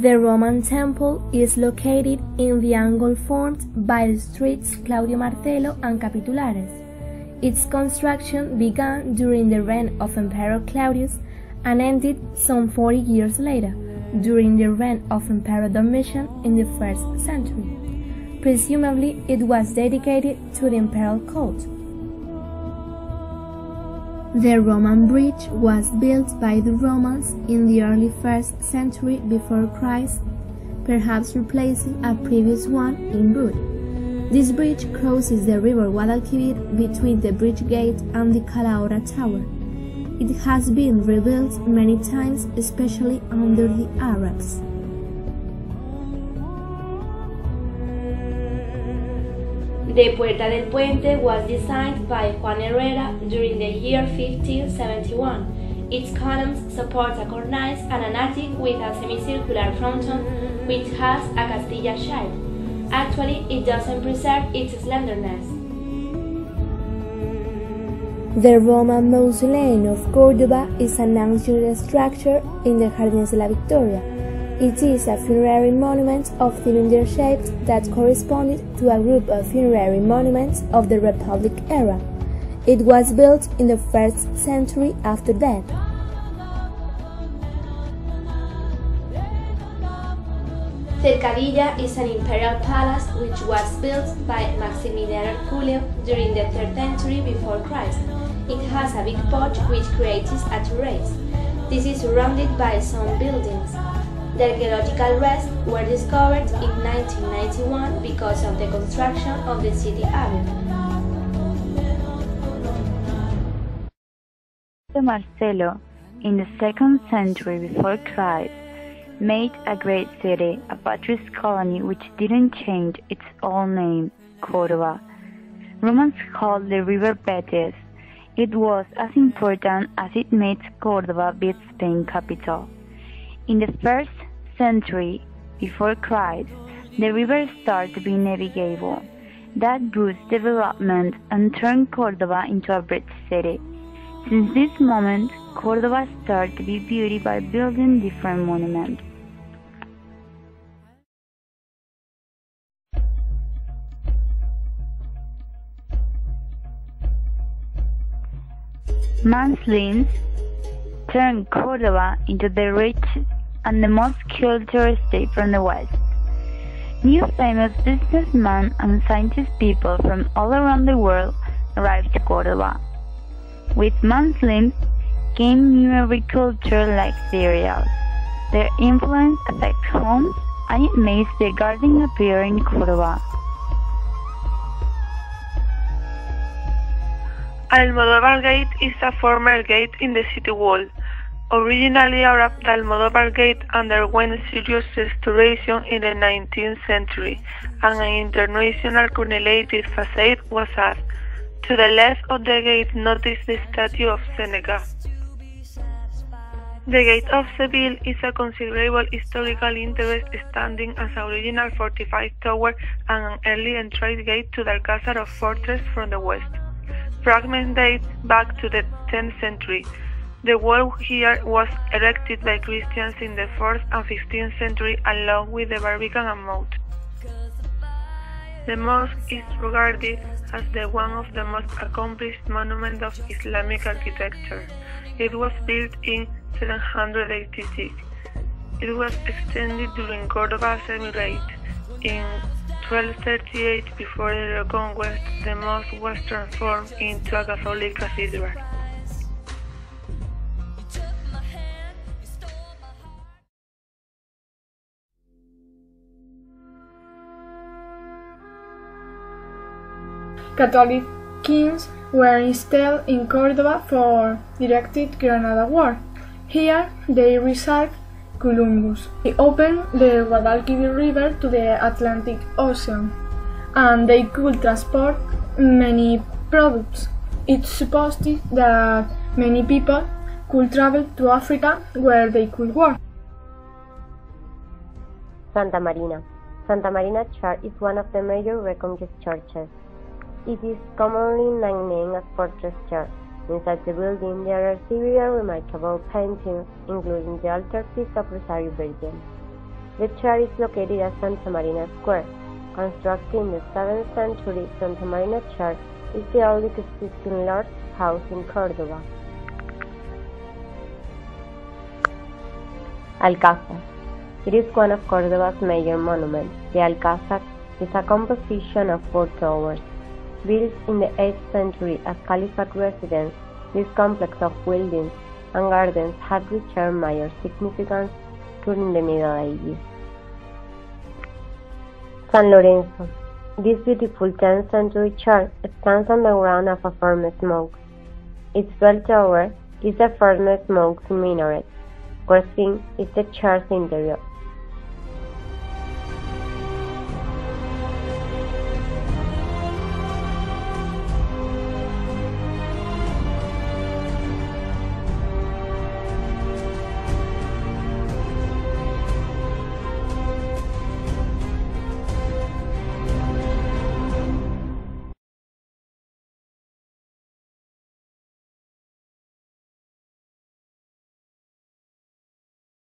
The Roman temple is located in the angle formed by the streets Claudio Martello and Capitulares. Its construction began during the reign of Emperor Claudius and ended some 40 years later, during the reign of Emperor Domitian in the 1st century. Presumably, it was dedicated to the imperial cult. The Roman bridge was built by the Romans in the early 1st century before Christ, perhaps replacing a previous one in wood. This bridge crosses the river Guadalquivir between the bridge gate and the Calahorra Tower. It has been rebuilt many times, especially under the Arabs. The Puerta del Puente was designed by Juan Herrera during the year 1571. Its columns support a cornice and an attic with a semicircular fronton which has a Castilla shade. Actually, it doesn't preserve its slenderness. The Roman Mausoleum of Córdoba is an ancient structure in the Jardines de la Victoria. It is a funerary monument of cylinder shape that corresponded to a group of funerary monuments of the Republic era. It was built in the 1st century after that. Cercadilla is an imperial palace which was built by Maximiliano Julio during the 3rd century before Christ. It has a big porch which creates a terrace. This is surrounded by some buildings. The archaeological rests were discovered in 1991 because of the construction of the city abbey. Marcelo, in the 2nd century before Christ, made a great city, a patrice colony which didn't change its old name, Córdoba. Romans called the river Betis. It was as important as it made Córdoba be Spain capital. In the 1st century before Christ, the river started to be navigable. That boosted development and turned Córdoba into a bridge city. Since this moment, Córdoba started to be beauty by building different monuments. Muslins turned Córdoba into the rich and the most cultural state from the West. New famous businessmen and scientist people from all around the world arrived to Córdoba. With Muslims came new agriculture like cereals. Their influence affects homes and it makes the garden appear in Córdoba. Almodóvar Gate is a former gate in the city wall. Originally Arab, the Almodóvar Gate underwent serious restoration in the 19th century, and an international crenellated facade was added. To the left of the gate, notice the statue of Seneca. The Gate of Seville is a considerable historical interest, standing as an original fortified tower and an early entrance gate to the Alcázar of fortress from the west. Fragments date back to the 10th century. The wall here was erected by Christians in the 4th and 15th century along with the barbican and moat. The mosque is regarded as one of the most accomplished monuments of Islamic architecture. It was built in 786. It was extended during Córdoba's emirate. In 1238, before the reconquest, the mosque was transformed into a Catholic cathedral. Catholic kings were installed in Córdoba for directed Granada War. Here they resided Columbus. He opened the Guadalquivir River to the Atlantic Ocean, and they could transport many products. It's supposed that many people could travel to Africa where they could work. Santa Marina. Santa Marina Church is one of the major Reconquista churches. It is commonly nicknamed as Fortress Church. Inside the building there are several remarkable paintings, including the altarpiece of Rosario Virgin. The church is located at Santa Marina Square. Constructed in the 7th century, Santa Marina Church is the oldest existing large house in Córdoba. Alcázar. It is one of Córdoba's major monuments. The Alcázar is a composition of 4 towers. Built in the 8th century as Caliphate residence, this complex of buildings and gardens had returned major significance during the Middle Ages. San Lorenzo. This beautiful 10th century church stands on the ground of a furnace smoke. Its bell tower is the furnace smoke's minaret, where seen is the church's interior.